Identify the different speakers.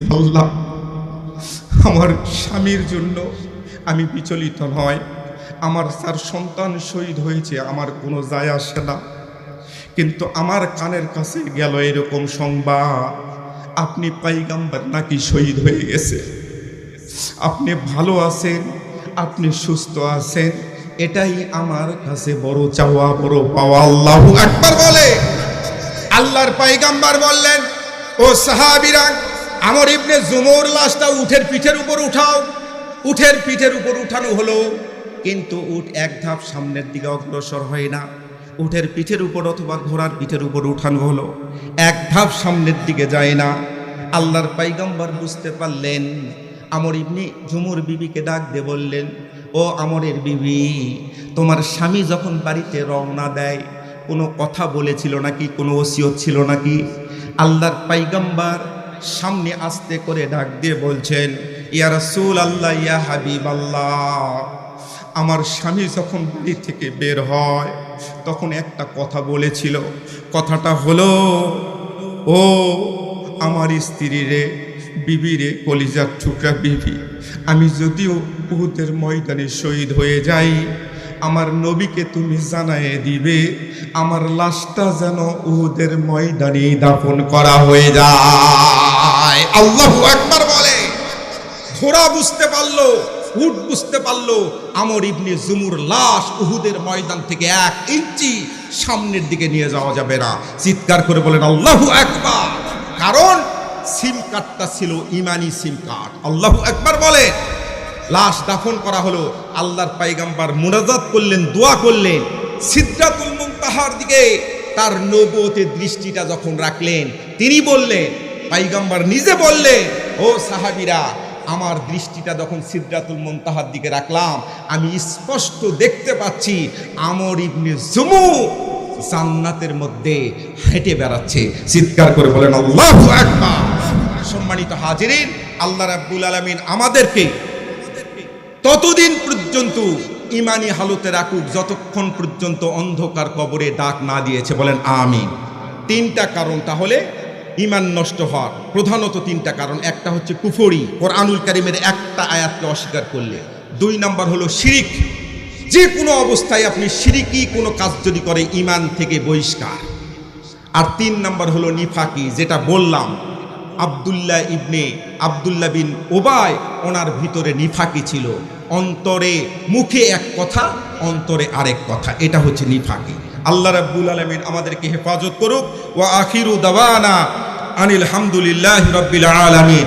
Speaker 1: আল্লাহ, আমার স্বামীর জন্য আমি বিচলিত নয়। আমার 4 সন্তান শহীদ হয়েছে, আমার কোনো যায় আসে না, কিন্তু আমার কানের কাছে গেল এরকম সংবাদ, আপনি পয়গম্বর নাকি শহীদ হয়ে গেছে। আপনি ভালো আছেন, আপনি সুস্থ আছেন, এটাই আমার কাছে বড় চাওয়া, বড় পাওয়া। আল্লাহু আকবার বলে। আল্লাহর পয়গম্বর বললেন, ও সাহাবীরা, আমর ইবনে জুমুর লাশটা উটের পিঠের উপর উঠাও। উটের পিঠের উপর উঠানো হলো, কিন্তু উট এক ধাপ সামনের দিকে অগ্রসর হয় না। উটের পিঠের উপর অথবা ঘোড়ার পিঠের উপর উঠানো হলো, এক ধাপ সামনের দিকে যায় না। আল্লাহর পয়গম্বর বুঝতে পারলেন। আমর ইবনে জুমুর বিবিকে ডাক দিয়ে বললেন, ও আমরের বিবি, তোমার স্বামী যখন বাড়িতে রওনা দেয় কোনো কথা বলেছিল নাকি, কোনো ওসিয়ত ছিল নাকি? আল্লাহর পয়গম্বর সামনে আস্তে করে ডাক দিয়ে বলছেন, ইয়া রাসূলুল্লাহ, ইয়া হাবিবাল্লাহ, আমার স্বামী যখন বাড়ি থেকে বের হয় তখন একটা কথা বলেছিল। কথাটা হলো, ও আমার স্ত্রী রে, বিবি রে, কলিজার টুকরা বিবি, আমি যদিও উহুদের ময়দানে শহীদ হয়ে যাই, আমার নবীকে তুমি জানায়ে দিবে আমার লাশটা যেন উহুদের ময়দানে দাফন করা হয়ে যায়। আল্লাহু আকবার বলে। ঘোড়া বুঝতে পারলো, উট বুঝতে পারলো, আমর ইবনে জুমুর লাশ উহুদের ময়দান থেকে 1 ইঞ্চি সামনের দিকে নিয়ে যাওয়া যাবে না। চিৎকার করে বলেন আল্লাহু আকবার। কারণ সিম কার্ডটা ছিল ইমানি সিম কার্ড। আল্লাহু আকবার বলে। লাশ দাফন করা হলো। আল্লাহর পয়গম্বর মুনাজাত করলেন, দোয়া করলেন। সিদরাতুল মুনতাহার দিকে তার নবুয়তের দৃষ্টিটা যখন রাখলেন, তিনি বললেন, পয়গম্বর নিজে বললেন, ও সাহাবীরা, আমার দৃষ্টিটা যখন সিদরাতুল মুনতাহার দিকে রাখলাম, আমি স্পষ্ট দেখতে পাচ্ছি আমর ইবনে জুমু জান্নাতের মধ্যে হেঁটে বেড়াচ্ছে। চিৎকার করে বলেন আল্লাহু আকবার। সম্মানিত হাজিরিন, আল্লাহ রাব্বুল আলামিন আমাদেরকে ততদিন পর্যন্ত ইমানি হালতে রাখুক যতক্ষণ পর্যন্ত অন্ধকার কবরে ডাক না দিয়েছে। বলেন আমিন। 3টা কারণ তাহলে ইমান নষ্ট হওয়ার, প্রধানত 3টা কারণ। একটা হচ্ছে কুফরি, কোরআনুল কারীমের একটা আয়াতকে অস্বীকার করলে। 2 নাম্বার হলো শিরিক, যে কোনো অবস্থায় আপনি শিরিকি কোনো কাজ যদি করে ইমান থেকে বহিষ্কার। আর 3 নাম্বার হলো নিফাকি, যেটা বললাম, আব্দুল্লাহ বিন উবাই, ওনার ভিতরে নিফাকি ছিল। অন্তরে, মুখে এক কথা, অন্তরে আরেক কথা, এটা হচ্ছে নিফাকি। আল্লাহ রাব্বুল আলামিন আমাদেরকে হেফাজত করুক। ওয়া আখিরু দাওয়ানা আনিল হামদুলিল্লাহি রাব্বিল আলামিন।